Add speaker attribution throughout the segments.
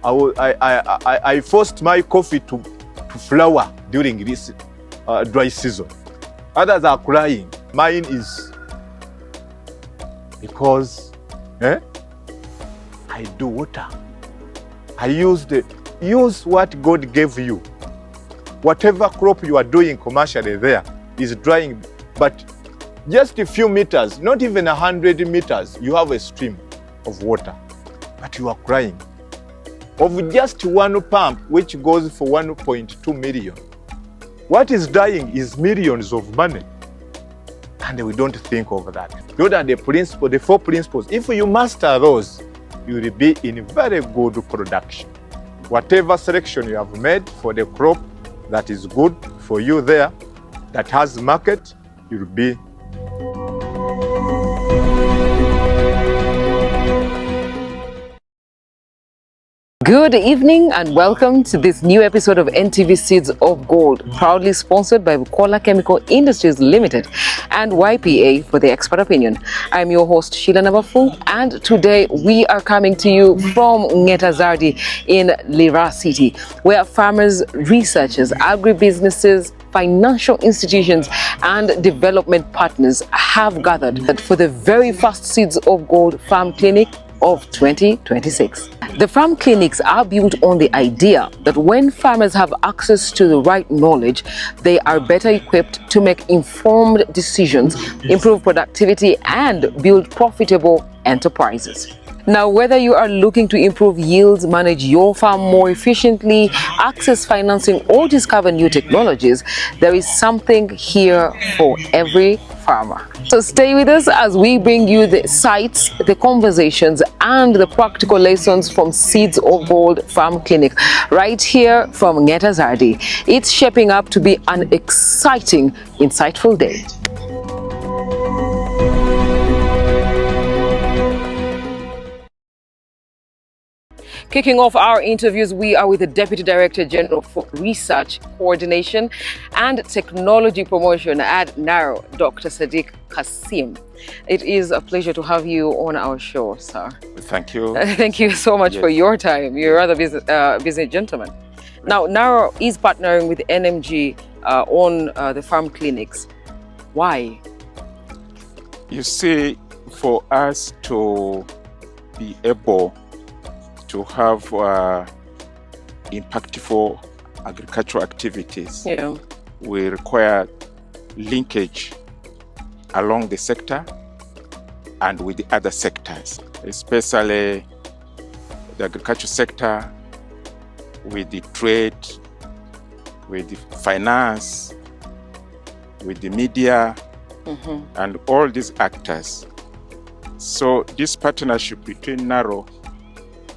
Speaker 1: I forced my coffee to flower during this dry season. Others are crying. Mine is because I do water. I use what God gave you. Whatever crop you are doing commercially there is drying, but just a few meters, not even 100 meters, you have a stream of water, but you are crying. Of just one pump, which goes for 1.2 million. What is dying is millions of money. And we don't think of that. Those are the principles, the 4 principles. If you master those, you will be in very good production. Whatever selection you have made for the crop that is good for you there, that has market, you will be.
Speaker 2: Good evening and welcome to this new episode of NTV Seeds of Gold, proudly sponsored by Bukola Chemical Industries Limited and YPA for the Expert Opinion. I'm your host Sheila Nabafu, and today we are coming to you from Ngetta ZARDI in Lira City, where farmers, researchers, agribusinesses, financial institutions and development partners have gathered for the very first Seeds of Gold Farm Clinic of 2026. The farm clinics are built on the idea that when farmers have access to the right knowledge, they are better equipped to make informed decisions, improve productivity, and build profitable enterprises. Now, whether you are looking to improve yields, manage your farm more efficiently, access financing, or discover new technologies, there is something here for every farmer. So stay with us as we bring you the sights, the conversations, and the practical lessons from Seeds of Gold Farm Clinic, right here from Ngetta ZARDI. It's shaping up to be an exciting, insightful day. Kicking off our interviews, we are with the Deputy Director General for Research, Coordination and Technology Promotion at NARO, Dr. Sadiq Kasim. It is a pleasure to have you on our show, sir.
Speaker 1: Thank you.
Speaker 2: Thank you so much for your time. You're a rather busy gentleman. Now, NARO is partnering with NMG on the farm clinics. Why?
Speaker 3: You see, for us to be able to have impactful agricultural activities, we require linkage along the sector and with the other sectors, especially the agriculture sector, with the trade, with the finance, with the media, and all these actors. So this partnership between NARO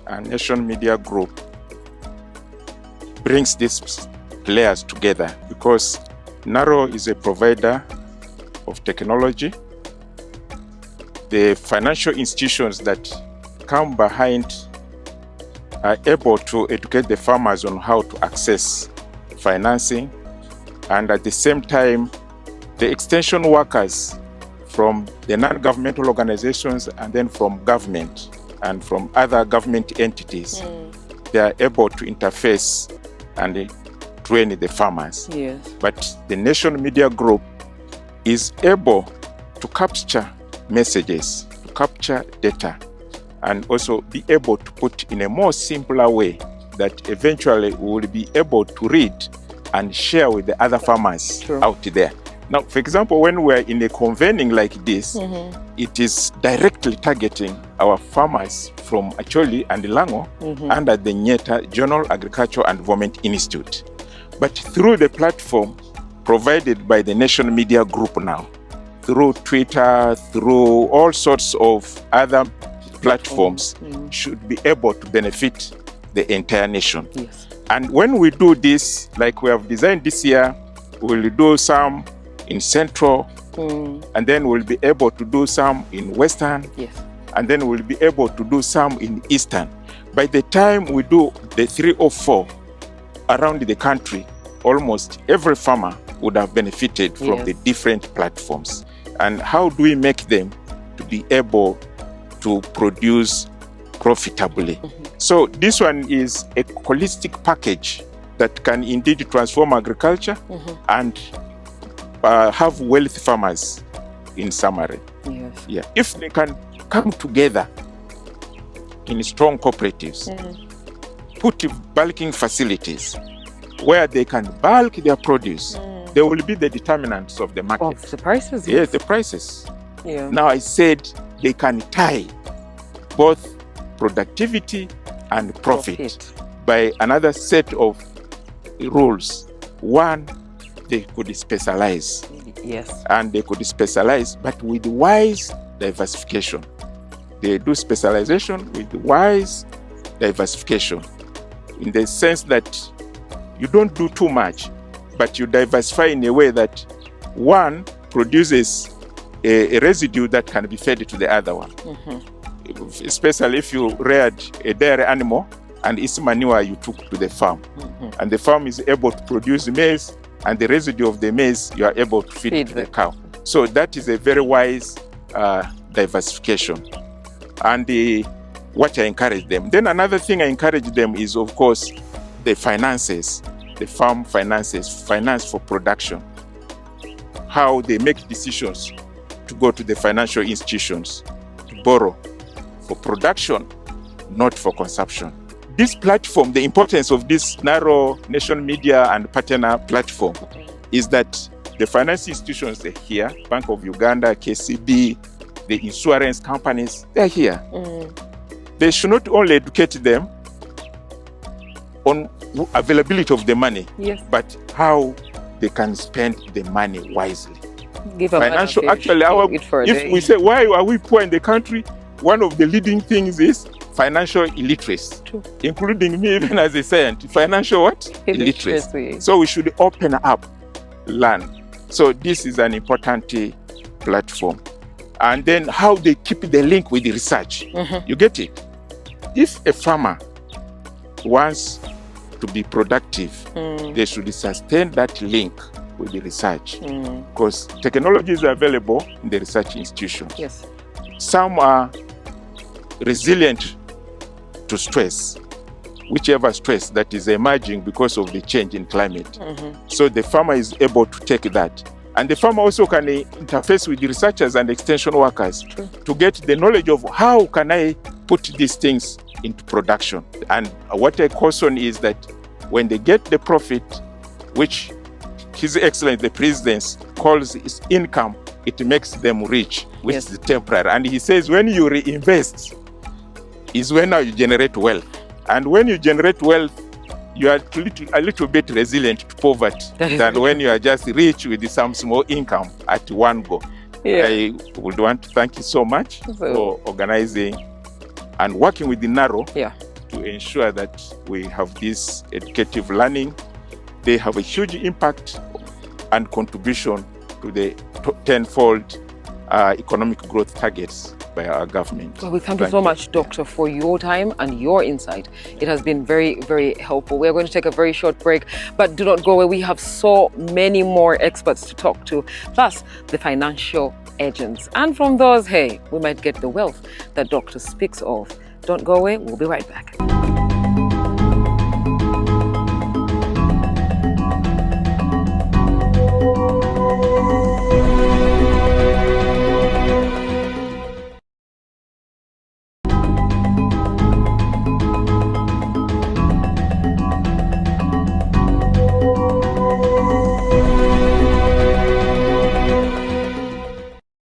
Speaker 3: and Nation Media Group brings these players together, because NARO is a provider of technology. The financial institutions that come behind are able to educate the farmers on how to access financing, and at the same time, the extension workers from the non-governmental organizations and then from government and from other government entities, they are able to interface and train the farmers.
Speaker 2: Yes.
Speaker 3: But the Nation Media Group is able to capture messages, to capture data, and also be able to put in a more simpler way that eventually we will be able to read and share with the other farmers out there. Now, for example, when we're in a convening like this, it is directly targeting our farmers from Acholi and Lango under the Ngetta Zonal Agriculture and Development Institute. But through the platform provided by the Nation Media Group now, through Twitter, through all sorts of other platforms, should be able to benefit the entire nation.
Speaker 2: Yes.
Speaker 3: And when we do this, like we have designed this year, we'll do some in Central, and then we'll be able to do some in Western, and then we'll be able to do some in Eastern. By the time we do the 3 or 4 around the country, almost every farmer would have benefited from the different platforms. And how do we make them to be able to produce profitably. So this one is a holistic package that can indeed transform agriculture and have wealthy farmers in summary.
Speaker 2: Yes.
Speaker 3: Yeah. If they can come together in strong cooperatives, put bulking facilities where they can bulk their produce, they will be the determinants of the market.
Speaker 2: Of the prices?
Speaker 3: Yes, the prices.
Speaker 2: Yeah.
Speaker 3: Now I said they can tie both productivity and profit by another set of rules. One, they could specialize.
Speaker 2: Yes.
Speaker 3: And they could specialize, but with wise diversification. They do specialization with wise diversification, in the sense that you don't do too much, but you diversify in a way that one produces a residue that can be fed to the other one. Especially if you reared a dairy animal and its manure you took to the farm, and the farm is able to produce maize, and the residue of the maize you are able to feed to the cow. So that is a very wise diversification, and what I encourage them. Then another thing I encourage them is, of course, the finances, the farm finances, finance for production, how they make decisions to go to the financial institutions to borrow for production, not for consumption. This platform, the importance of this narrow nation media and partner platform is that the financial institutions are here, Bank of Uganda, KCB, the insurance companies, they're here. They should not only educate them on availability of the money, but how they can spend the money wisely.
Speaker 2: Give
Speaker 3: Financial, actually, if we say, why are we poor in the country? One of the leading things is financial illiteracy, including me, even as a scientist. Financial what? Illiteracy. So we should open up, learn. So this is an important platform. And then how they keep the link with the research. You get it? If a farmer wants to be productive, they should sustain that link with the research, because technologies are available in the research institutions.
Speaker 2: Yes.
Speaker 3: Some are resilient to stress, whichever stress that is emerging because of the change in climate. So the farmer is able to take that. And the farmer also can interface with the researchers and extension workers to get the knowledge of how can I put these things into production. And what I caution is that when they get the profit, which His Excellency the President calls his income, it makes them rich, which is temporary. And he says when you reinvest is when now you generate wealth. And when you generate wealth, you are a little bit resilient to poverty than when you are just rich with some small income at one go. I would want to thank you so much for organizing and working with the NARO to ensure that we have this educative learning. They have a huge impact and contribution to the tenfold economic growth targets by our government.
Speaker 2: Well, we thank you so much, Doctor, for your time and your insight. It has been very, very helpful. We are going to take a very short break, but do not go away. We have so many more experts to talk to, plus the financial agents. And from those, hey, we might get the wealth that Doctor speaks of. Don't go away. We'll be right back.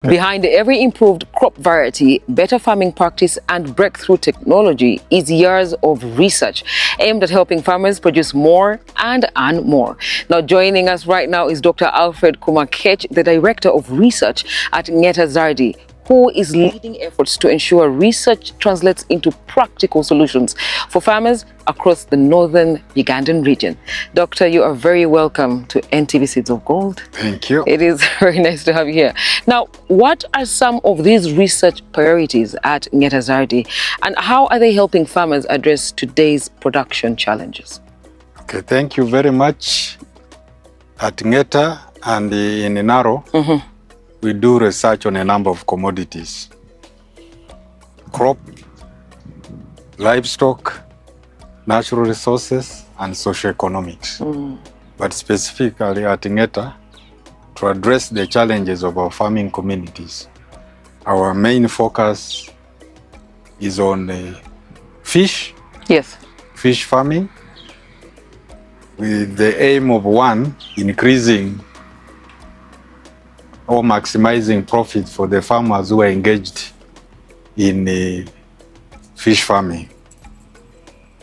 Speaker 2: Behind every improved crop variety, better farming practice, and breakthrough technology is years of research aimed at helping farmers produce more and earn more. Now, joining us right now is Dr. Alfred Kumakech, the Director of Research at Ngetta ZARDI, who is leading efforts to ensure research translates into practical solutions for farmers across the northern Ugandan region. Doctor, you are very welcome to NTV Seeds of Gold.
Speaker 4: Thank you.
Speaker 2: It is very nice to have you here. Now, what are some of these research priorities at Ngetta ZARDI, and how are they helping farmers address today's production challenges?
Speaker 4: Okay, thank you very much. At Ngetta and in Naro, we do research on a number of commodities: crop, livestock, natural resources, and socioeconomics. But specifically at Ngetta, to address the challenges of our farming communities, our main focus is on fish farming, with the aim of one, increasing or maximizing profit for the farmers who are engaged in fish farming.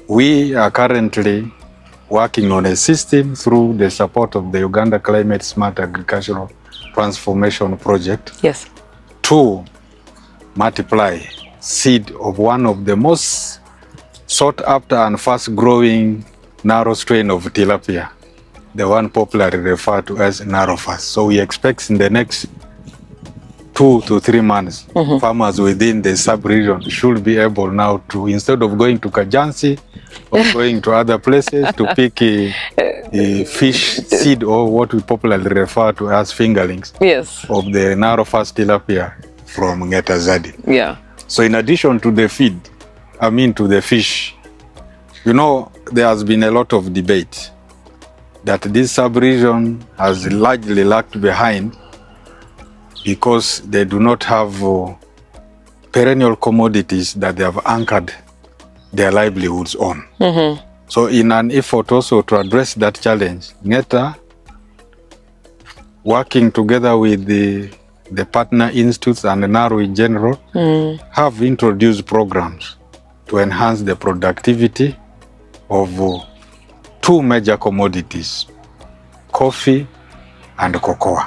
Speaker 4: We are currently working on a system through the support of the Uganda Climate Smart Agricultural Transformation Project to multiply seed of one of the most sought after and fast growing narrow strain of tilapia, the one popularly referred to as narrow-fast. So we expect in the next 2 to 3 months, farmers within the sub-region should be able now to, instead of going to Kajansi or going to other places to pick a fish seed, or what we popularly refer to as fingerlings, of the narrow-fast tilapia from Ngetta ZARDI. So in addition to the feed, to the fish, there has been a lot of debate that this sub-region has largely lagged behind because they do not have perennial commodities that they have anchored their livelihoods on. So in an effort also to address that challenge, Ngetta, working together with the partner institutes and NARU in general, have introduced programs to enhance the productivity of 2 major commodities, coffee and cocoa.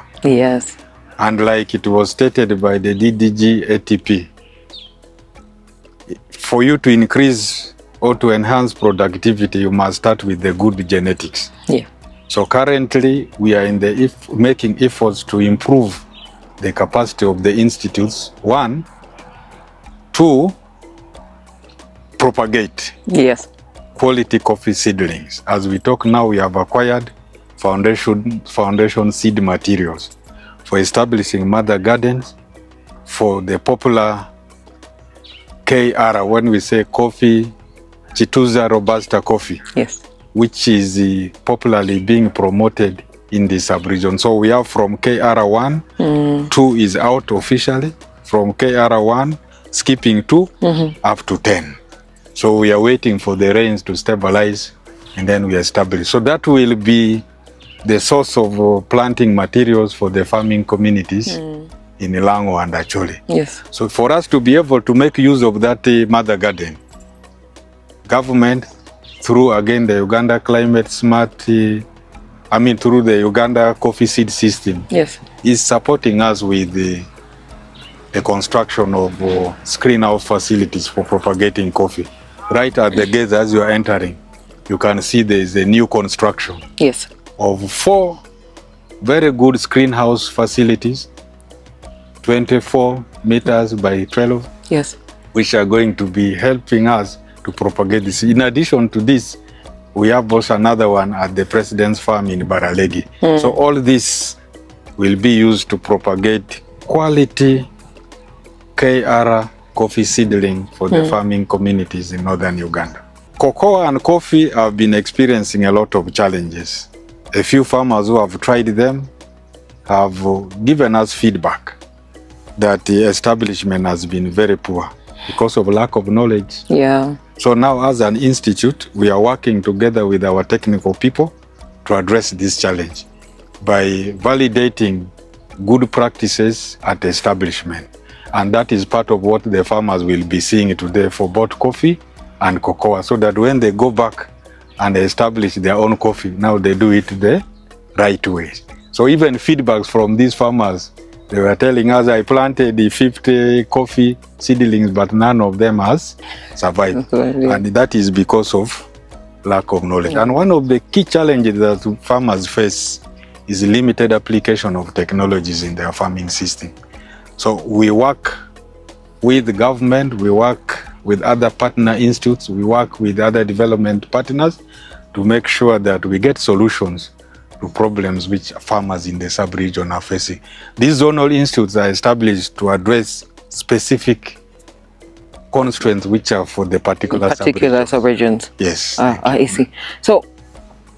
Speaker 4: And like it was stated by the DDG ATP, for you to increase or to enhance productivity, you must start with the good genetics. So currently we are making efforts to improve the capacity of the institutes, 1, to propagate quality coffee seedlings. As we talk now, we have acquired foundation seed materials for establishing mother gardens for the popular KR, when we say coffee, Chituza Robusta coffee, which is popularly being promoted in the sub-region. So we have from KR1, 2 is out officially, from KR1, skipping 2, up to 10. So we are waiting for the rains to stabilize, and then we establish. So that will be the source of planting materials for the farming communities in Ilango and Acholi. So for us to be able to make use of that mother garden, government, through again the Uganda Climate Smart, through the Uganda Coffee Seed System, is supporting us with the construction of screen-house facilities for propagating coffee. Right at the gates as you are entering, you can see there is a new construction of 4 very good screenhouse facilities, 24 meters by 12, which are going to be helping us to propagate this. In addition to this, we have also another one at the President's Farm in Baralegi. So all this will be used to propagate quality KR coffee seedling for the farming communities in northern Uganda. Cocoa and coffee have been experiencing a lot of challenges. A few farmers who have tried them have given us feedback that the establishment has been very poor because of lack of knowledge. So now as an institute, we are working together with our technical people to address this challenge by validating good practices at the establishment. And that is part of what the farmers will be seeing today for both coffee and cocoa, so that when they go back and they establish their own coffee, now they do it the right way. So even feedbacks from these farmers, they were telling us, I planted the 50 coffee seedlings, but none of them has survived. And that is because of lack of knowledge. And one of the key challenges that farmers face is limited application of technologies in their farming system. So we work with the government, we work with other partner institutes, we work with other development partners to make sure that we get solutions to problems which farmers in the sub-region are facing. These zonal institutes are established to address specific constraints which are for the particular
Speaker 2: sub-regions.
Speaker 4: Yes.
Speaker 2: I see. So,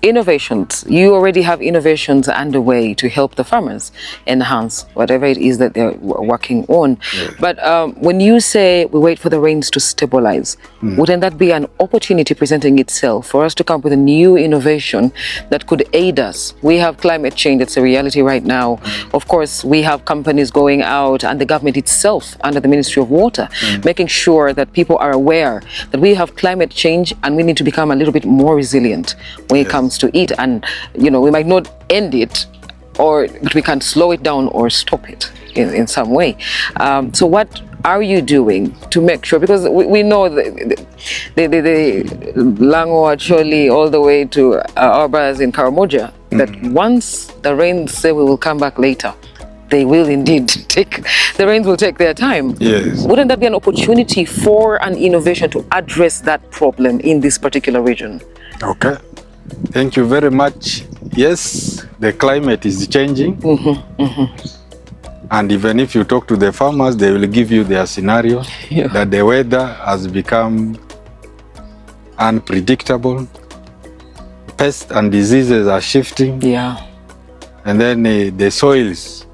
Speaker 2: innovations. You already have innovations underway to help the farmers enhance whatever it is that they're working on.
Speaker 4: Yes.
Speaker 2: But when you say we wait for the rains to stabilize, wouldn't that be an opportunity presenting itself for us to come up with a new innovation that could aid us? We have climate change, it's a reality right now. Of course, we have companies going out and the government itself under the Ministry of Water, making sure that people are aware that we have climate change and we need to become a little bit more resilient when it comes to it. And, you know, we might not end it, but we can slow it down or stop it in some way. So what are you doing to make sure, because we know the Lango Choli all the way to our brothers in Karamoja, that once the rains say we will come back later, they will indeed the rains will take their time.
Speaker 4: Yes.
Speaker 2: Wouldn't that be an opportunity for an innovation to address that problem in this particular region?
Speaker 4: Okay. Thank you very much. Yes, the climate is changing. And even if you talk to the farmers, they will give you their scenario that the weather has become unpredictable. Pests and diseases are shifting.
Speaker 2: Yeah.
Speaker 4: And then the soils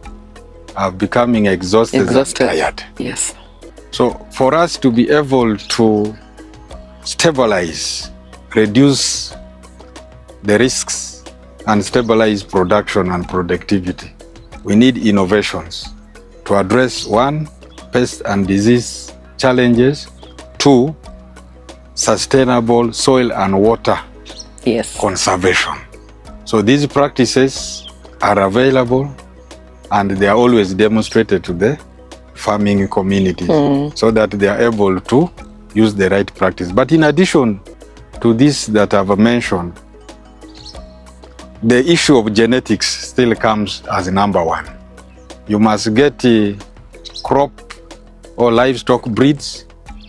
Speaker 4: are becoming exhausted. And tired.
Speaker 2: Yes.
Speaker 4: So for us to be able to stabilize, reduce the risks and stabilize production and productivity, we need innovations to address 1, pest and disease challenges, 2, sustainable soil and water conservation. So these practices are available and they are always demonstrated to the farming communities so that they are able to use the right practice. But in addition to this that I've mentioned, the issue of genetics still comes as number 1. You must get crop or livestock breeds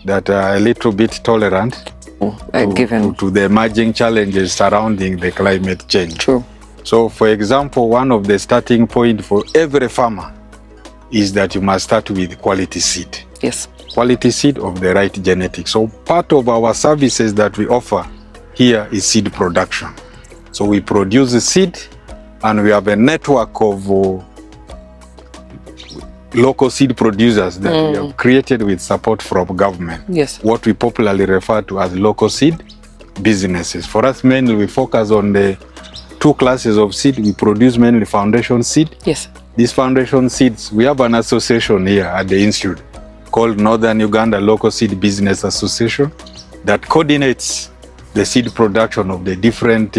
Speaker 4: that are a little bit tolerant to the emerging challenges surrounding the climate change.
Speaker 2: True.
Speaker 4: So, for example, one of the starting points for every farmer is that you must start with quality seed.
Speaker 2: Yes.
Speaker 4: Quality seed of the right genetics. So, part of our services that we offer here is seed production. So we produce the seed and we have a network of local seed producers that we have created with support from government.
Speaker 2: Yes.
Speaker 4: What we popularly refer to as local seed businesses. For us, mainly we focus on the 2 classes of seed. We produce mainly foundation seed.
Speaker 2: Yes.
Speaker 4: These foundation seeds, we have an association here at the Institute called Northern Uganda Local Seed Business Association that coordinates the seed production of the different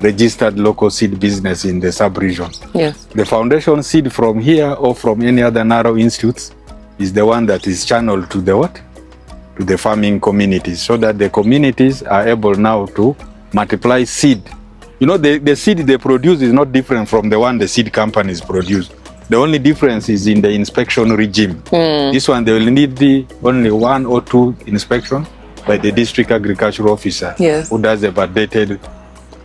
Speaker 4: registered local seed business in the sub-region.
Speaker 2: Yes.
Speaker 4: The foundation seed from here or from any other narrow institutes is the one that is channeled to the what? To the farming communities, so that the communities are able now to multiply seed. You know, the seed they produce is not different from the one the seed companies produce. The only difference is in the inspection regime. This one, they will need only 1 or 2 inspections by the district agricultural officer who does a validated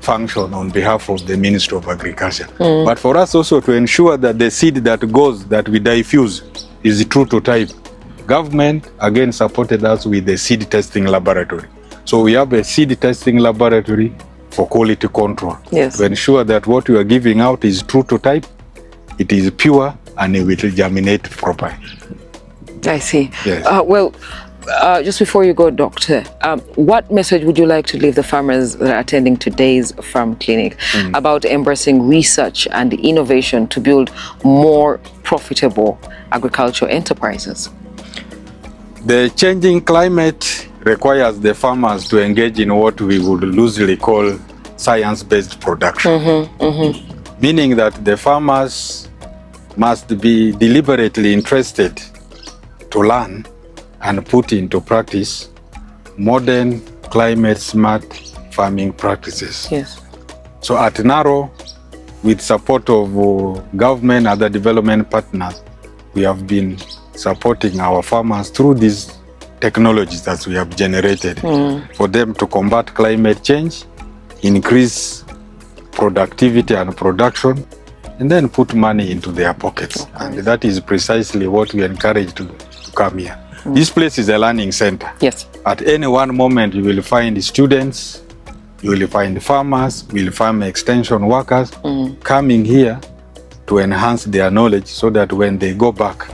Speaker 4: function on behalf of the Ministry of Agriculture. But for us also to ensure that the seed that we diffuse is true to type, government again supported us with the seed testing laboratory. So we have a seed testing laboratory for quality control to ensure that what we are giving out is true to type, it is pure, and it will germinate properly.
Speaker 2: I see.
Speaker 4: Yes.
Speaker 2: Just before you go, Doctor, what message would you like to leave the farmers that are attending today's farm clinic about embracing research and innovation to build more profitable agricultural enterprises?
Speaker 4: The changing climate requires the farmers to engage in what we would loosely call science-based production, meaning that the farmers must be deliberately interested to learn and put into practice modern climate-smart farming practices.
Speaker 2: Yes.
Speaker 4: So at NARO, with support of government, other development partners, we have been supporting our farmers through these technologies that we have generated for them to combat climate change, increase productivity and production, and then put money into their pockets. And that is precisely what we encourage to come here. This place is a learning center.
Speaker 2: Yes.
Speaker 4: At any one moment, you will find students, you will find farmers, you will find extension workers coming here to enhance their knowledge so that when they go back,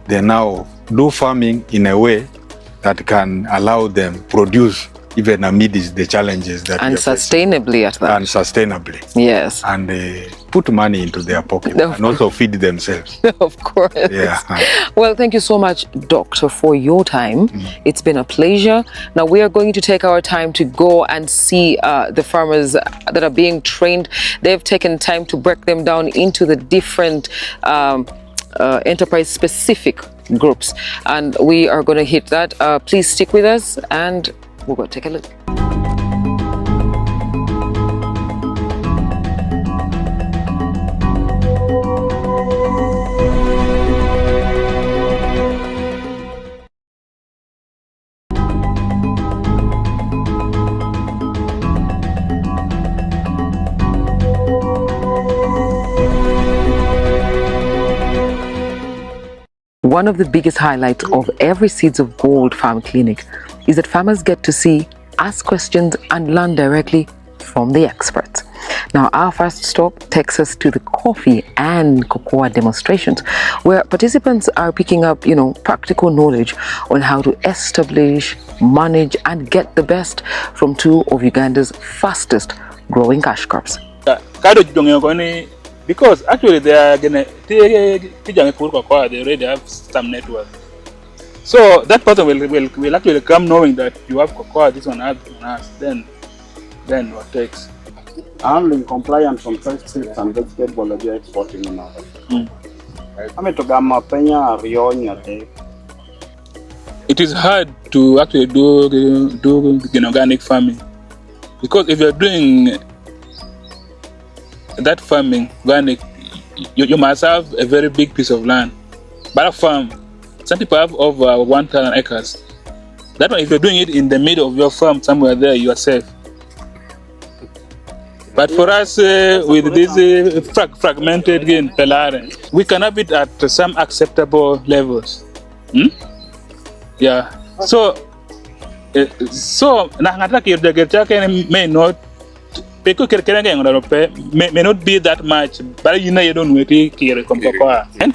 Speaker 4: they now do farming in a way that can allow them produce even amidst the challenges that
Speaker 2: and sustainably at that.
Speaker 4: And sustainably.
Speaker 2: Yes.
Speaker 4: And put money into their pocket and also feed themselves.
Speaker 2: Of course.
Speaker 4: Yeah.
Speaker 2: Well, thank you so much, Doctor, for your time. It's been a pleasure. Now we are going to take our time to go and see the farmers that are being trained. They've taken time to break them down into the different enterprise-specific groups, and we are going to hit that. Please stick with us, and we'll go take a look. One of the biggest highlights of every Seeds of Gold Farm Clinic is that farmers get to see, ask questions and learn directly from the experts. Now, our first stop takes us to the coffee and cocoa demonstrations, where participants are picking up, practical knowledge on how to establish, manage and get the best from two of Uganda's fastest growing cash crops.
Speaker 5: Because actually they are gonna they already have some network. So that person will actually come knowing that you have cocoa, this one has then what takes.
Speaker 6: Handling compliance from fresh fruits and vegetables that you're exporting now.
Speaker 5: It is hard to actually do organic farming, because if you're doing that farming organic, you must have a very big piece of land. But a farm, some people have over 1,000 acres. That one, if you're doing it in the middle of your farm somewhere there, you are safe. But for us, with this fragmented gain, we can have it at some acceptable levels. Yeah. So may not may not be that much, but you don't wait here come cocoa. And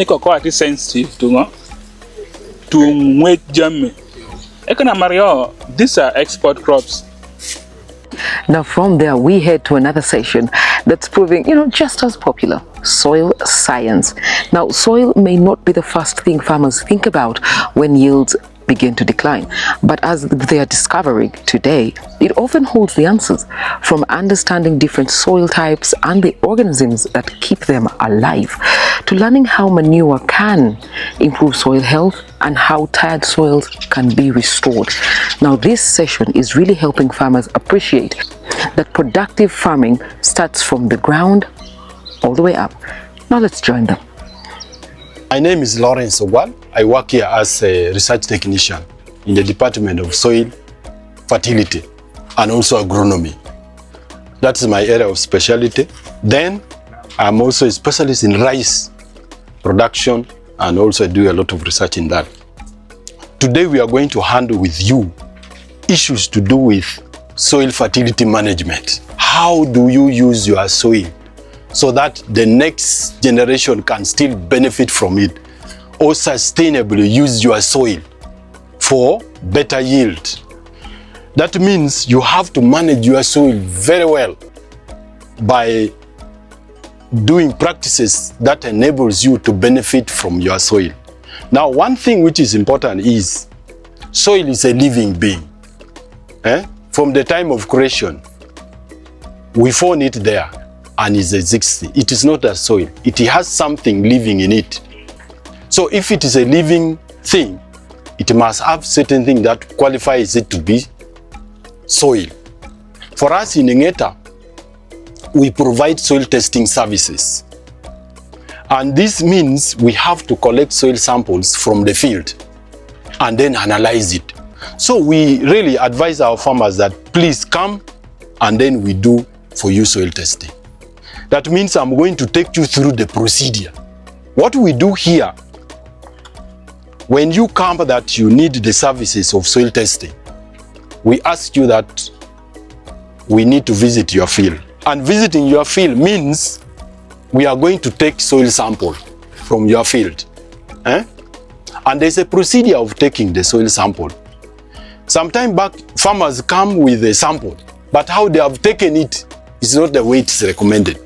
Speaker 5: cocoa is sensitive to wait jam. These are export crops.
Speaker 2: Now from there we head to another session that's proving, just as popular: soil science. Now, soil may not be the first thing farmers think about when yields begin to decline, but as they are discovering today, it often holds the answers, from understanding different soil types and the organisms that keep them alive, to learning how manure can improve soil health and how tired soils can be restored. Now, this session is really helping farmers appreciate that productive farming starts from the ground all the way up. Now let's join them.
Speaker 6: My name is Lawrence Ogwal. I work here as a research technician in the Department of Soil, Fertility, and also Agronomy. That's my area of specialty. Then I'm also a specialist in rice production and also do a lot of research in that. Today we are going to handle with you issues to do with soil fertility management. How do you use your soil so that the next generation can still benefit from it, or sustainably use your soil for better yield? That means you have to manage your soil very well by doing practices that enables you to benefit from your soil. Now, one thing which is important is soil is a living being. From the time of creation, we found it there and it exists. It is not a soil. It has something living in it. So if it is a living thing, it must have certain things that qualifies it to be soil. For us in Ngetta, we provide soil testing services. And this means we have to collect soil samples from the field and then analyze it. So we really advise our farmers that please come and then we do for you soil testing. That means I'm going to take you through the procedure. What we do here when you come that you need the services of soil testing, we ask you that we need to visit your field. And visiting your field means we are going to take soil sample from your field. And there's a procedure of taking the soil sample. Sometime back, farmers come with a sample, but how they have taken it is not the way it's recommended.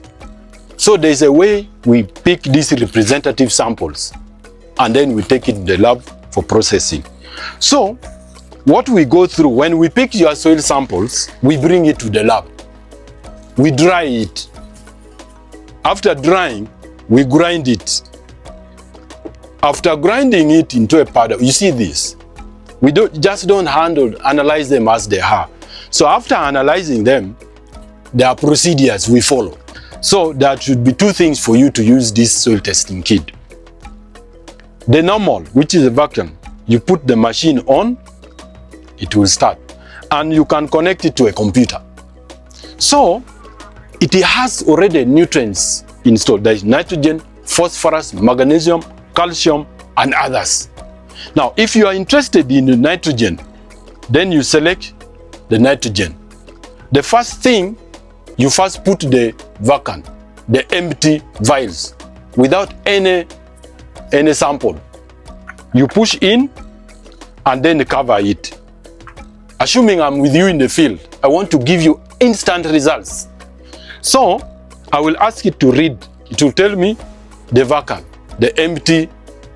Speaker 6: So there's a way we pick these representative samples and then we take it to the lab for processing. So what we go through, when we pick your soil samples, we bring it to the lab. We dry it. After drying, we grind it. After grinding it into a powder, you see this, we don't analyze them as they are. So after analyzing them, there are procedures we follow. So there should be two things for you to use this soil testing kit. The normal, which is a vacuum, you put the machine on, it will start. And you can connect it to a computer. So it has already nutrients installed. There is nitrogen, phosphorus, magnesium, calcium, and others. Now, if you are interested in the nitrogen, then you select the nitrogen. The first thing, you first put the vacant, the empty vials, without any sample. You push in and then cover it. Assuming I'm with you in the field, I want to give you instant results. So, I will ask it to read. It will tell me the vacant, the empty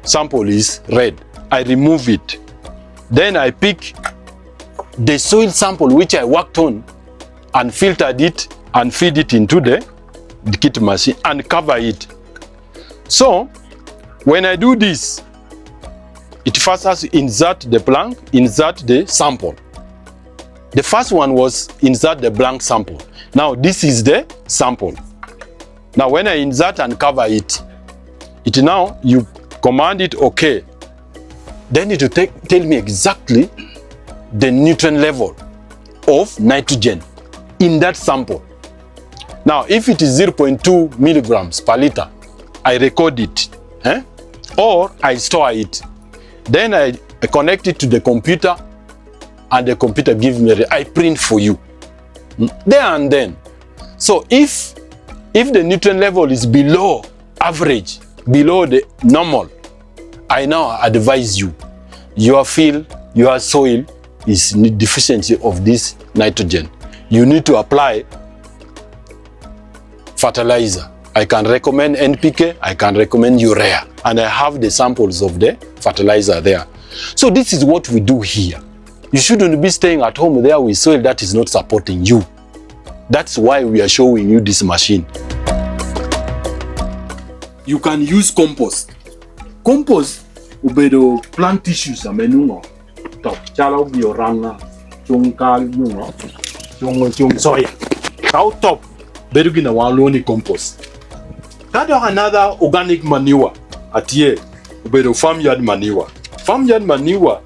Speaker 6: sample is red. I remove it. Then I pick the soil sample which I worked on and filtered it and feed it into the kit machine and cover it. So when I do this, it first has to insert the blank, insert the sample. The first one was insert the blank sample. Now this is the sample. Now when I insert and cover it, now you command it OK. Then it will tell me exactly the nutrient level of nitrogen in that sample. Now if it is 0.2 milligrams per liter, I record it, or I store it. Then I connect it to the computer and the computer gives me, I print for you. There and then. So if the nutrient level is below average, below the normal, I now advise you, your field, your soil is in deficiency of this nitrogen. You need to apply fertilizer. I can recommend NPK, I can recommend urea, and I have the samples of the fertilizer there. So this is what we do here. You shouldn't be staying at home there with soil that is not supporting you. That's why we are showing you this machine. You can use compost. Compost ubedo plant tissues amenungo. Top chalo bioranga chung kalungo chung soya. How top berugina waloni compost. That is another organic manure at here ubedo farmyard manure. Farmyard manure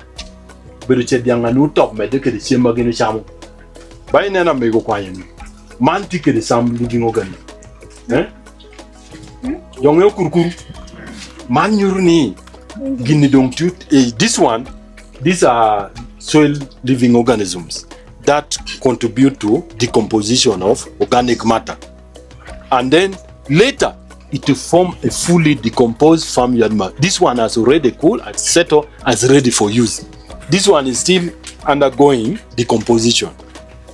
Speaker 6: bedo chedianga nu top medeke de chemba gene chamu. Bay nena mego kwanyemi. Mantike de sam living organism. Yongyo kurkuru. Manure ni gini dong tut. These are soil living organisms that contribute to decomposition of organic matter. And then later it will form a fully decomposed farmyard matter. This one has already cooled and settled and is ready for use. This one is still undergoing decomposition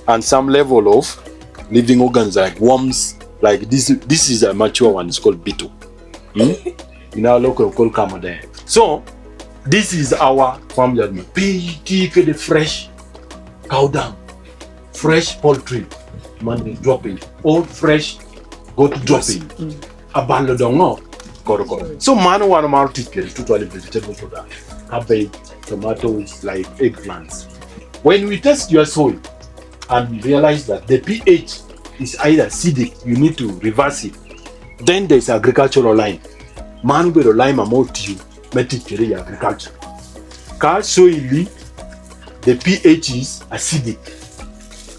Speaker 6: and some level of living organs like worms, like this is a mature one, it's called beetle. In our local called Kamade. So this is our farmyard matter. The fresh cow dung, fresh poultry, man dropping, all fresh goat dropping. Abandoned. So man one multi-care totally vegetable product, cabbage, tomatoes, like eggplants. When we test your soil and realize that the pH is either acidic, you need to reverse it. Then there's agricultural line. Man will lime amount you medical agriculture. Car soil, the pH is acidic.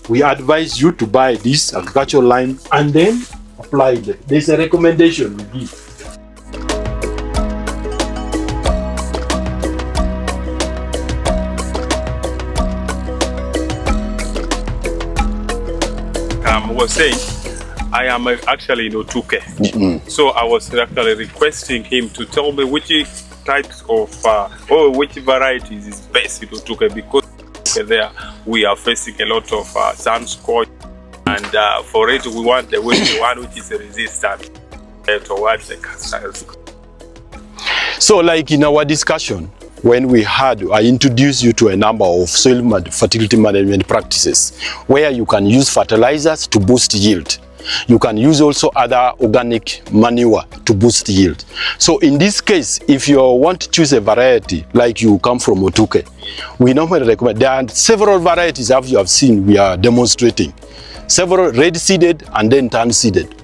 Speaker 6: We advise you to buy this agricultural lime and then apply it. There's a recommendation we give.
Speaker 7: was saying, I am actually in Otuke. So I was actually requesting him to tell me which types of, or which varieties is best in Otuke, because there we are facing a lot of sun scorch, and for it we want the one which is resistant towards the cancers.
Speaker 6: So like in our discussion, when we had, I introduced you to a number of soil fertility management practices where you can use fertilizers to boost yield. You can use also other organic manure to boost yield. So in this case, if you want to choose a variety, like you come from Otuke, we normally recommend, there are several varieties as you have seen we are demonstrating. Several red seeded and then tan seeded.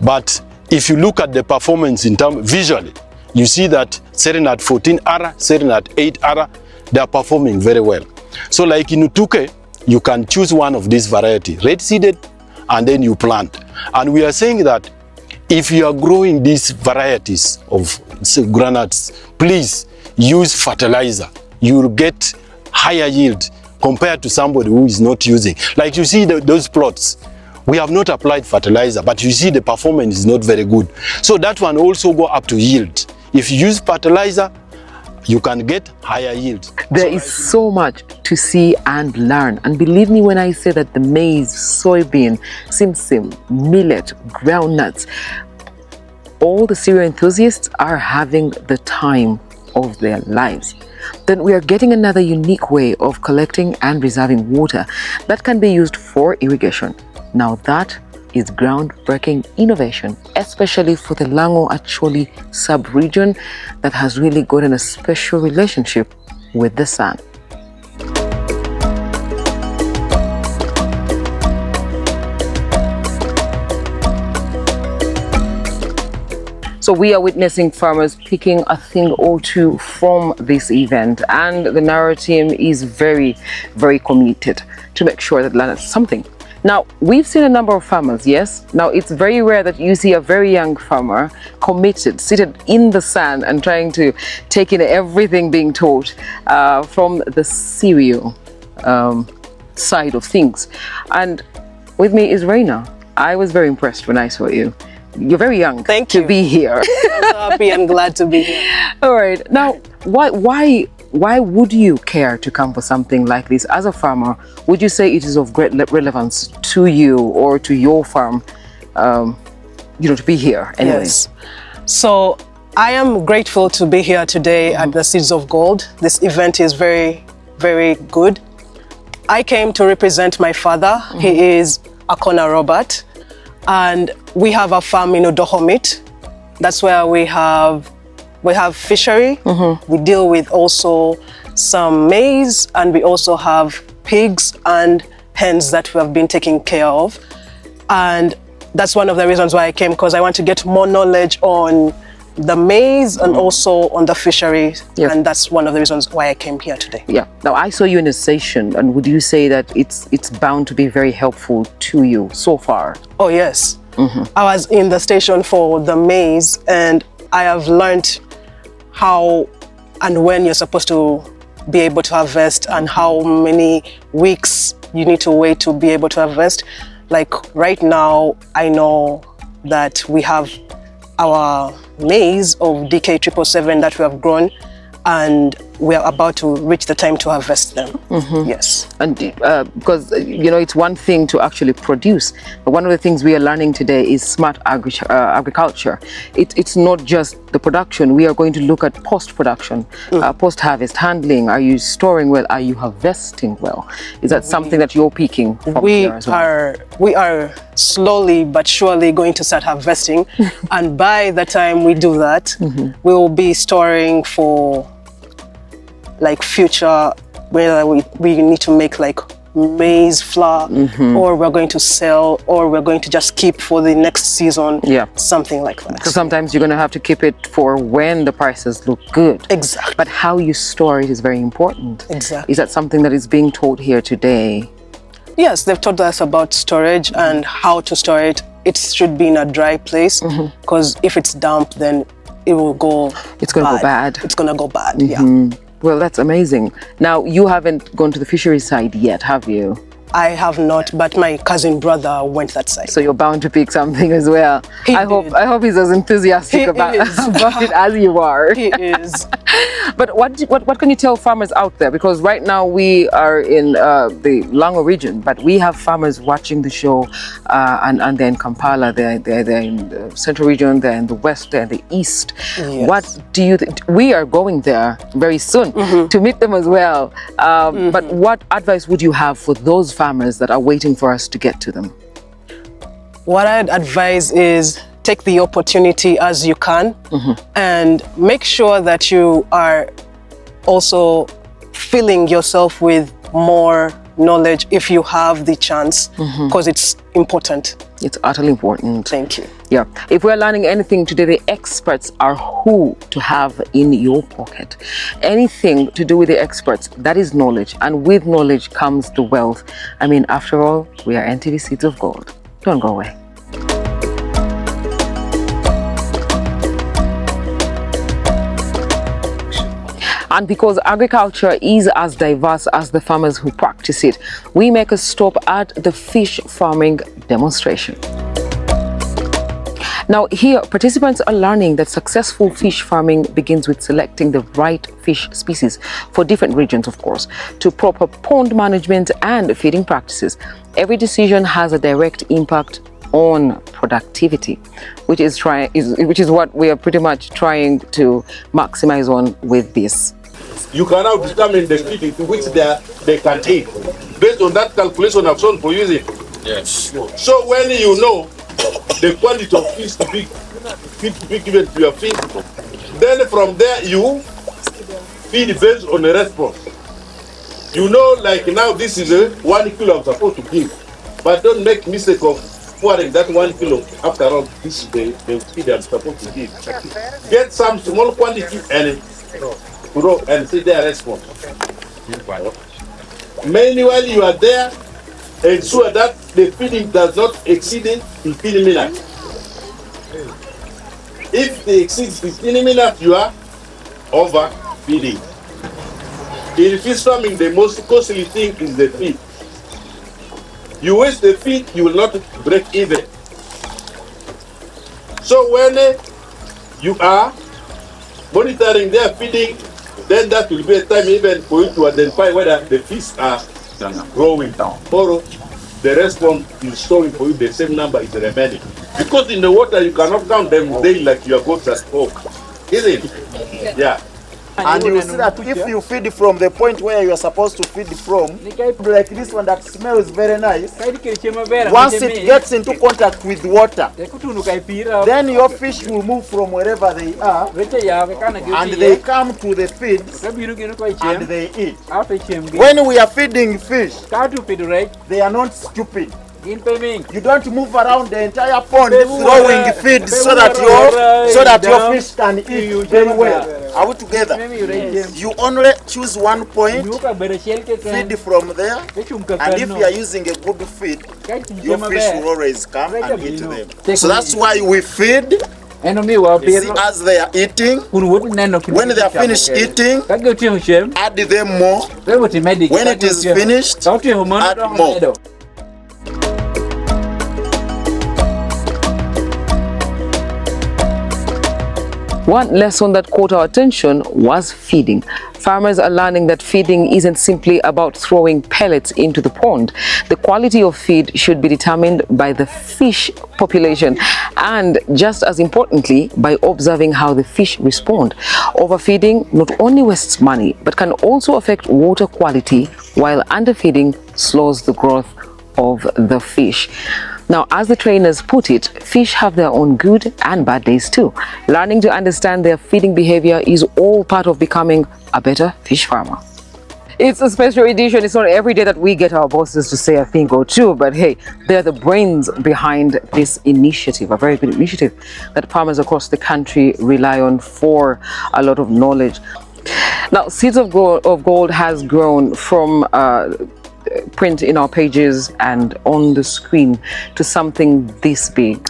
Speaker 6: But if you look at the performance in terms visually, you see that certain at 14 ara, certain at 8 ara, they are performing very well. So like in Otuke, you can choose one of these variety, red seeded, and then you plant. And we are saying that if you are growing these varieties of granates, please use fertilizer. You will get higher yield compared to somebody who is not using. Like you see those plots, we have not applied fertilizer, but you see the performance is not very good. So that one also go up to yield. If you use fertilizer, you can get higher yield.
Speaker 2: There is so much to see and learn. And believe me when I say that the maize, soybean, simsim, millet, groundnuts, all the cereal enthusiasts are having the time of their lives. Then we are getting another unique way of collecting and reserving water that can be used for irrigation. Now that is groundbreaking innovation, especially for the Lango Acholi sub-region that has really gotten a special relationship with the sun. So we are witnessing farmers picking a thing or two from this event, and the Nara team is very, very committed to make sure that land is something. Now, we've seen a number of farmers, yes? Now, it's very rare that you see a very young farmer committed, seated in the sun and trying to take in everything being taught from the cereal side of things. And with me is Reina. I was very impressed when I saw you. You're very young to be here.
Speaker 8: I'm so happy and glad to be here.
Speaker 2: All right. Now, why would you care to come for something like this? As a farmer, would you say it is of great relevance to you or to your farm, to be here anyways?
Speaker 8: Yes. So I am grateful to be here today at the Seeds of Gold. This event is very, very good. I came to represent my father. He is Akona Robert, and we have a farm in Odohomit. That's where we have fishery. We deal with also some maize, and we also have pigs and hens that we have been taking care of. And that's one of the reasons why I came, because I want to get more knowledge on the maize and also on the fishery.
Speaker 2: Yep.
Speaker 8: And that's one of the reasons why I came here today.
Speaker 2: Yeah. Now, I saw you in a session, and would you say that it's bound to be very helpful to you so far?
Speaker 8: Oh, yes. I was in the station for the maize, and I have learned how and when you're supposed to be able to harvest and how many weeks you need to wait to be able to harvest. Like right now, I know that we have our maize of DK777 that we have grown, and we are about to reach the time to harvest them. Yes.
Speaker 2: And because, it's one thing to actually produce, but one of the things we are learning today is smart agriculture. It's not just the production. We are going to look at post-production, post-harvest handling. Are you storing well? Are you harvesting well? Is that something that you're peaking from here as well?
Speaker 8: We are slowly but surely going to start harvesting. And by the time we do that, we will be storing for like future, whether we need to make like maize flour, or we're going to sell, or we're going to just keep for the next season, something like that.
Speaker 2: Because sometimes you're going to have to keep it for when the prices look good.
Speaker 8: Exactly.
Speaker 2: But how you store it is very important.
Speaker 8: Exactly.
Speaker 2: Is that something that is being taught here today?
Speaker 8: Yes, they've taught us about storage and how to store it. It should be in a dry place, because if it's damp, then it will go
Speaker 2: It's going to go bad.
Speaker 8: It's going to go bad, yeah.
Speaker 2: Well, that's amazing. Now, you haven't gone to the fishery side yet, have you?
Speaker 8: I have not, but my cousin brother went that side.
Speaker 2: So you're bound to pick something as well. I hope he's as enthusiastic about it as you are.
Speaker 8: He is.
Speaker 2: But what can you tell farmers out there? Because right now we are in the Lango region, but we have farmers watching the show, and they're in Kampala, they're in the central region, they're in the west, they're in the east.
Speaker 8: Yes.
Speaker 2: What do you think? We are going there very soon to meet them as well. But what advice would you have for those farmers that are waiting for us to get to them?
Speaker 8: What I'd advise is take the opportunity as you can and make sure that you are also filling yourself with more knowledge if you have the chance, because it's important.
Speaker 2: It's utterly important.
Speaker 8: Thank you.
Speaker 2: Yeah. If we're learning anything today, the experts are who to have in your pocket. Anything to do with the experts, that is knowledge. And with knowledge comes the wealth. I mean, after all, we are NTV Seeds of Gold. Don't go away. And because agriculture is as diverse as the farmers who practice it, we make a stop at the fish farming demonstration. Now here, participants are learning that successful fish farming begins with selecting the right fish species for different regions, of course, to proper pond management and feeding practices. Every decision has a direct impact on productivity, which is what we are pretty much trying to maximize on with this.
Speaker 9: You can now determine the feed to which they can eat based on that calculation of son for using.
Speaker 3: Yes.
Speaker 9: So when you know the quantity of fish to be given to your fish, then from there you feed based on the response. You know, like now this is a 1 kilo I'm supposed to give, but don't make mistake of pouring that 1 kilo. After all, this is the feed I'm supposed to give. Get some small quantity and grow and see their response. Manually, you are there, ensure that the feeding does not exceed 15 minutes. If they exceed 15 minutes, you are overfeeding. In fish farming, the most costly thing is the feed. You waste the feed, you will not break even. So when you are monitoring their feeding, then that will be a time even for you to identify whether the fish are growing down or the response is showing for you the same number is remaining. Because in the water you cannot count them daily like your goats at home. Isn't it? Yeah.
Speaker 10: And you see that if you feed from the point where you are supposed to feed from, like this one that smells very nice, once it gets into contact with water, then your fish will move from wherever they are and they come to the feed and they eat. When we are feeding fish, they are not stupid. You don't move around the entire pond throwing feed so that your fish can eat very well. Are we together? You only choose one point, feed from there, and if you are using a good feed, your fish will always come and eat them. So that's why we feed. You see, as they are eating, when they are finished eating, add them more. When it is finished, add more.
Speaker 2: One lesson that caught our attention was feeding. Farmers are learning that feeding isn't simply about throwing pellets into the pond. The quality of feed should be determined by the fish population and, just as importantly, by observing how the fish respond. Overfeeding not only wastes money but can also affect water quality, while underfeeding slows the growth of the fish. Now, as the trainers put it, fish have their own good and bad days too. Learning to understand their feeding behavior is all part of becoming a better fish farmer. It's a special edition. It's not every day that we get our bosses to say a thing or two, but hey, they're the brains behind this initiative, a very good initiative that farmers across the country rely on for a lot of knowledge. Now, Seeds of Gold has grown from print in our pages and on the screen to something this big.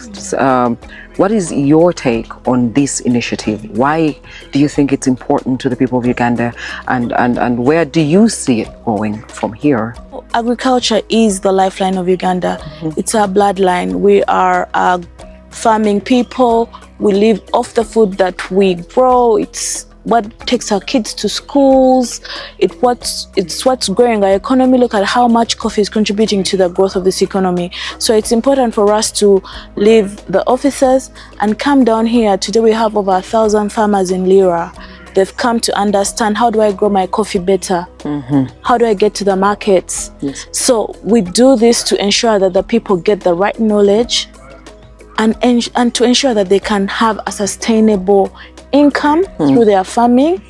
Speaker 2: What is your take on this initiative? Why do you think it's important to the people of Uganda, and where do you see it going from here?
Speaker 11: agriculture is the lifeline of Uganda. It's our bloodline. We are farming people. We live off the food that we grow. It's what takes our kids to schools. It's what's growing our economy. Look at how much coffee is contributing to the growth of this economy. So it's important for us to leave the offices and come down here. Today we have over 1,000 farmers in Lira. They've come to understand, how do I grow my coffee better? How do I get to the markets?
Speaker 2: Yes.
Speaker 11: So we do this to ensure that the people get the right knowledge and to ensure that they can have a sustainable income through their farming.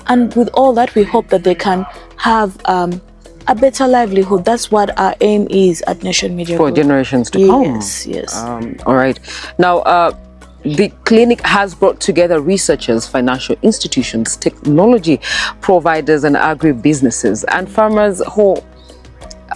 Speaker 11: And with all that, we hope that they can have a better livelihood. That's what our aim is at Nation Media
Speaker 2: For
Speaker 11: Group.
Speaker 2: generations to come.
Speaker 11: Yes.
Speaker 2: All right. Now, the clinic has brought together researchers, financial institutions, technology providers, and agri-businesses, and farmers who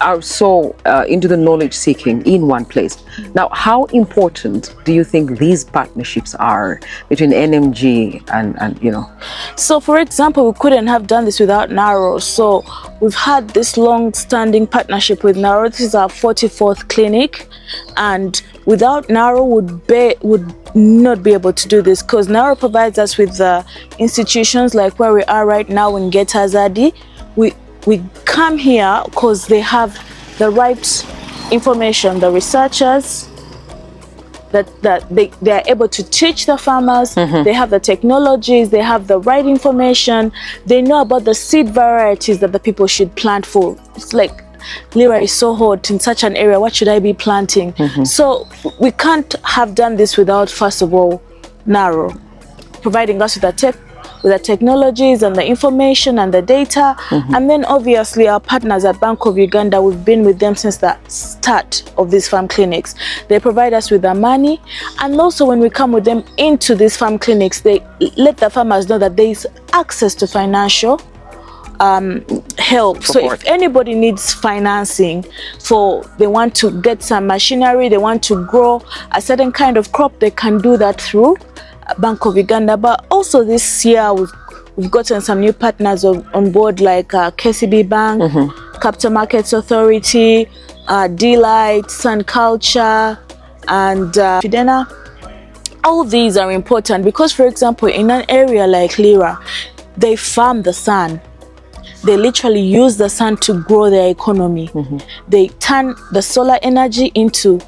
Speaker 2: are so into the knowledge seeking in one place. Now, how important do you think these partnerships are between NMG and you know?
Speaker 11: So, for example, we couldn't have done this without NARO. So we've had this long-standing partnership with NARO. This is our 44th clinic, and without NARO would not be able to do this, because NARO provides us with the institutions like where we are right now in Ngetta ZARDI. We come here because they have the right information, the researchers, that they are able to teach the farmers. They have the technologies, they have the right information, they know about the seed varieties that the people should plant for. It's like, Lira is so hot in such an area, what should I be planting? So we can't have done this without, first of all, NARO providing us with the technologies and the information and the data. And then obviously our partners at Bank of Uganda, we've been with them since the start of these farm clinics. They provide us with the money, and also when we come with them into these farm clinics, they let the farmers know that there is access to financial help. So if anybody needs financing they want to get some machinery, they want to grow a certain kind of crop, they can do that through Bank of Uganda. But also this year we've gotten some new partners on board, like KCB Bank, Capital Markets Authority, Delight, Sun Culture, and Fidena. All these are important because, for example, in an area like Lira, they farm the sun. They literally use the sun to grow their economy. They turn the solar energy into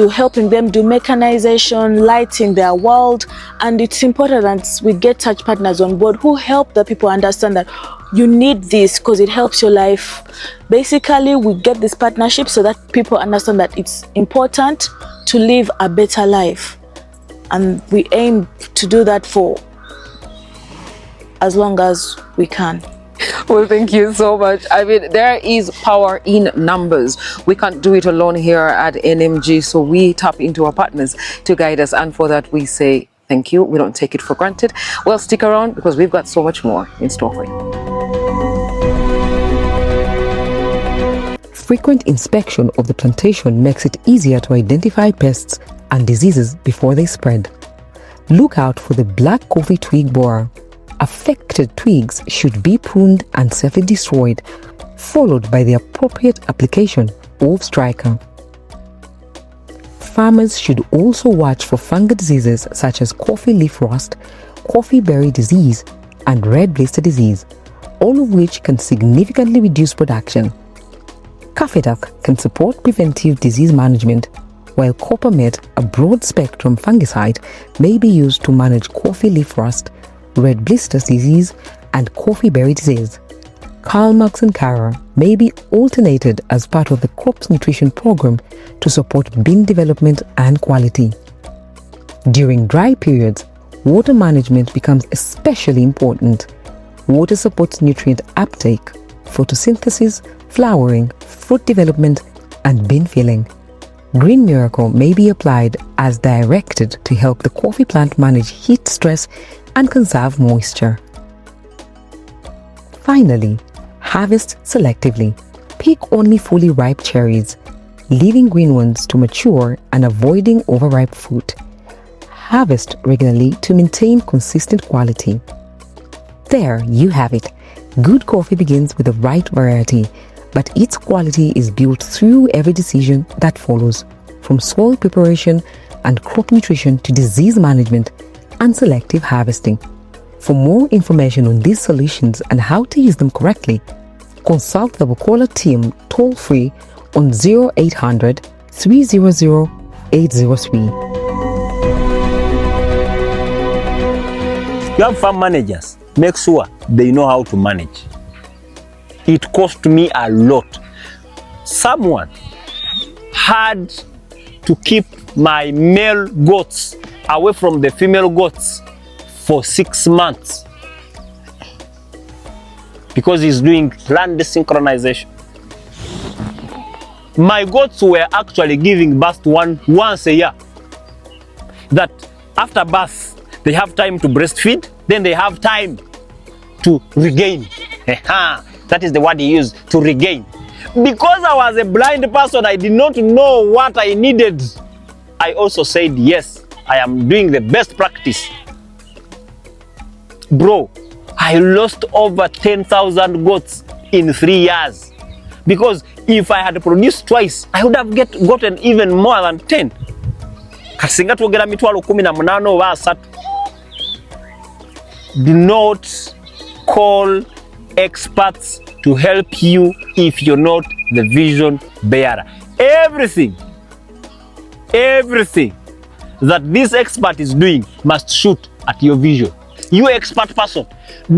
Speaker 11: helping them do mechanization, lighting their world. And it's important that we get such partners on board who help the people understand that you need this because it helps your life. Basically, we get this partnership so that people understand that it's important to live a better life. And we aim to do that for as long as we can.
Speaker 2: Well, thank you so much. I mean, there is power in numbers. We can't do it alone here at NMG, so we tap into our partners to guide us, and for that we say thank you. We don't take it for granted. Well, stick around because we've got so much more in store for you. Frequent inspection of the plantation makes it easier to identify pests and diseases before they spread. Look out for the black coffee twig borer. Affected twigs should be pruned and safely destroyed, followed by the appropriate application of striker. Farmers should also watch for fungal diseases such as coffee leaf rust, coffee berry disease, and red blister disease, all of which can significantly reduce production. Cafedac can support preventive disease management, while Coppermet, a broad-spectrum fungicide, may be used to manage coffee leaf rust, red blister disease, and coffee berry disease. Calmax and Cara may be alternated as part of the crop's nutrition program to support bean development and quality. During dry periods, water management becomes especially important. Water supports nutrient uptake, photosynthesis, flowering, fruit development, and bean filling. Green Miracle may be applied as directed to help the coffee plant manage heat stress and conserve moisture. Finally, harvest selectively. Pick only fully ripe cherries, leaving green ones to mature and avoiding overripe fruit. Harvest regularly to maintain consistent quality. There you have it. Good coffee begins with the right variety. but its quality is built through every decision that follows, from soil preparation and crop nutrition to disease management and selective harvesting. For more information on these solutions and how to use them correctly, consult the Bukola team toll-free on 0800 300 803.
Speaker 12: You have farm managers, make sure they know how to manage. It cost me a lot. Someone had to keep my male goats away from the female goats for 6 months because he's doing land synchronization. My goats were actually giving birth once a year. That after birth, they have time to breastfeed, then they have time to regain. That is the word he used, to regain. Because I was a blind person, I did not know what I needed. I also said, yes, I am doing the best practice. Bro, I lost over 10,000 goats in 3 years. Because if I had produced twice, I would have gotten even more than 10. Do not call experts to help you if you're not the vision bearer. Everything that this expert is doing must shoot at your vision. You expert person,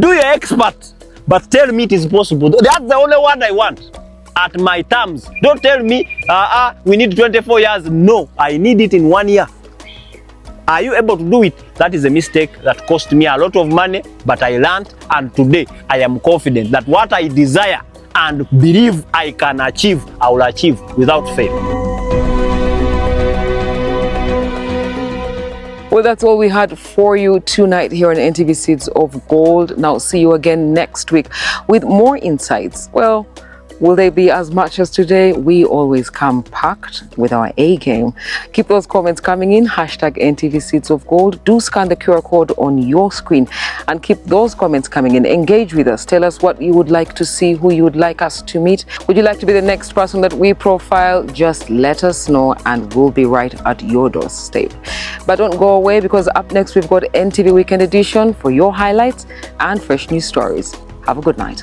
Speaker 12: do your expert, but tell me it is possible. That's the only one I want. At my terms. Don't tell me, we need 24 years. No, I need it in 1 year. Are you able to do it? That is a mistake that cost me a lot of money, but I learned, and today I am confident that what I desire and believe I can achieve, I will achieve without fail.
Speaker 2: Well, that's all we had for you tonight here on NTV Seeds of Gold. Now, see you again next week with more insights. Well, will they be as much as today? We always come packed with our A game. Keep those comments coming in. Hashtag NTV Seeds of Gold. Do scan the QR code on your screen and keep those comments coming in. Engage with us. Tell us what you would like to see, who you would like us to meet. Would you like to be the next person that we profile? Just let us know and we'll be right at your doorstep. But don't go away, because up next we've got NTV Weekend Edition for your highlights and fresh news stories. Have a good night.